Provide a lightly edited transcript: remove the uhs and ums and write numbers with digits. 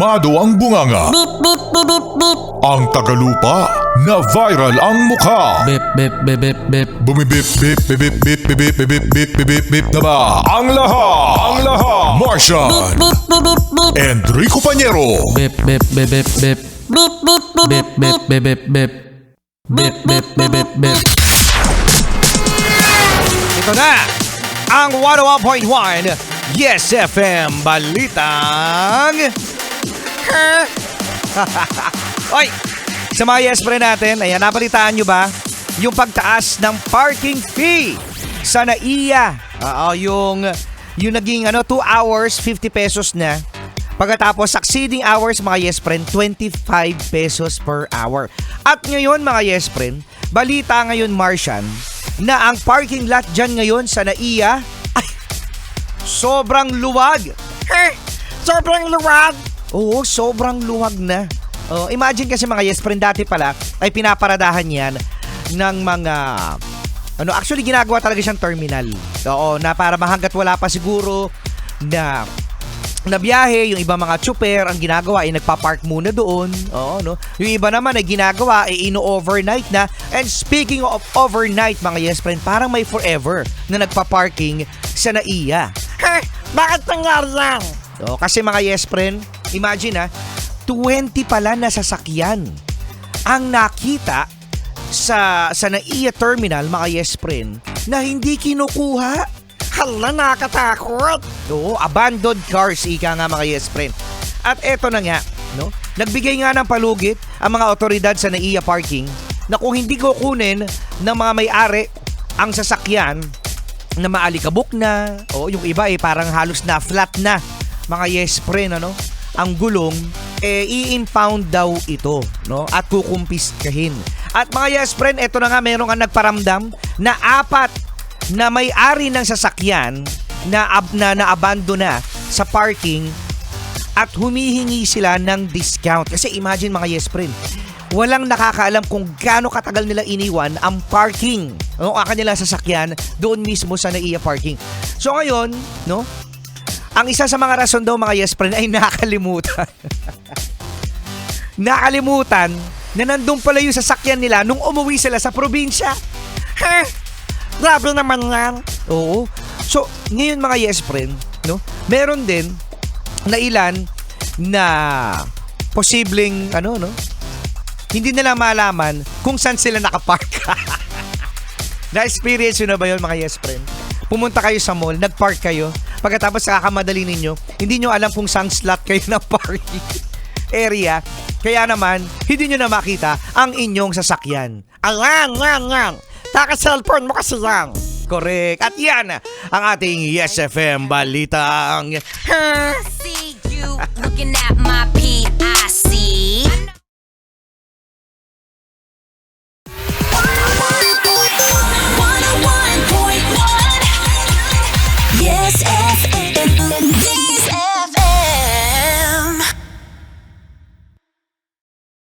kalmado ang bunganga. Beep, beep, beep, beep, beep. Ang tagalupa na viral ang mukha. Bip, bip, bip, bip, bip. Bumibip, bip, bip, bip, bip, bip, bip, bip, bip, bip, bip na ba? Ang lahat! Martian! Beep, beep, beep, beep. Enrico Pañero! Bip, bip, bip, bip, bip. Beep, beep, beep, Bip, bip, bip, bip, bip. Bip, bip, bip, bip, bip. Ito na ang 101.1 Yes FM Balitang Oy, sa mga Yes Pre natin, ayan, nabalitaan nyo ba yung pagtaas ng parking fee sa NAIA? Yung naging 2 hours 50 pesos na. Pagkatapos succeeding hours mga Yes Friend, 25 pesos per hour. At ngayon mga Yes Friend, balita ngayon Martian na ang parking lot dyan ngayon sa NAIA ay sobrang luwag. Sobrang luwag. Oo, sobrang luwag na. Imagine kasi mga Yes Friend, dati pala ay pinaparadahan yan ng mga actually ginagawa talaga siyang terminal. Oo, na para mahanggat wala pa siguro na biyahe, yung iba mga tsuper, ang ginagawa ay nagpa-park muna doon. Oo, no? Yung iba naman ay ginagawa ay ino-overnight na. And speaking of overnight, mga Yes Friend, parang may forever na nagpa-parking sa NAIA. Bakit nangyari yan? Kasi mga Yes Friend, imagine 20 pala na sasakyan ang nakita sa NAIA terminal, mga Yes Friend, na hindi kinukuha. Hala, nakakatakot. Oo, abandoned cars, ika nga mga Yes Friend. At eto na nga, no? Nagbigay nga ng palugit ang mga otoridad sa NAIA parking na kung hindi kukunin ng mga may-ari ang sasakyan na maalikabok na, o yung iba parang halos na flat na, mga Yes Friend, ang gulong, i-impound daw ito, no? At kukumpiskahin. At mga Yes Friend, eto na nga, meron nga nagparamdam na 4 na may-ari ng sasakyan na naabandon na sa parking at humihingi sila ng discount. Kasi imagine mga Yes Friend, walang nakakaalam kung gaano katagal nila iniwan ang parking, ang kanilang sasakyan doon mismo sa NAIA parking. So ngayon, no, ang isa sa mga rason daw mga Yes Friend ay nakalimutan. Nakalimutan na nandun pala yung sasakyan nila nung umuwi sila sa probinsya. Grabe naman yan. Oo. So, ngayon mga Yes Friend, no? Meron din na ilan na posibleng hindi nila malaman kung saan sila nakapark. Na-experience yun na ba yun mga Yes Friend? Pumunta kayo sa mall, nagpark kayo, pagkatapos kakamadali ninyo, hindi nyo alam kung saan slot kayo na parking area. Kaya naman, hindi nyo na makita ang inyong sasakyan. Ayan, yan. Taka-cellphone mo kasi yan. Correct. At yan ang ating Yes FM Balitang See you looking at my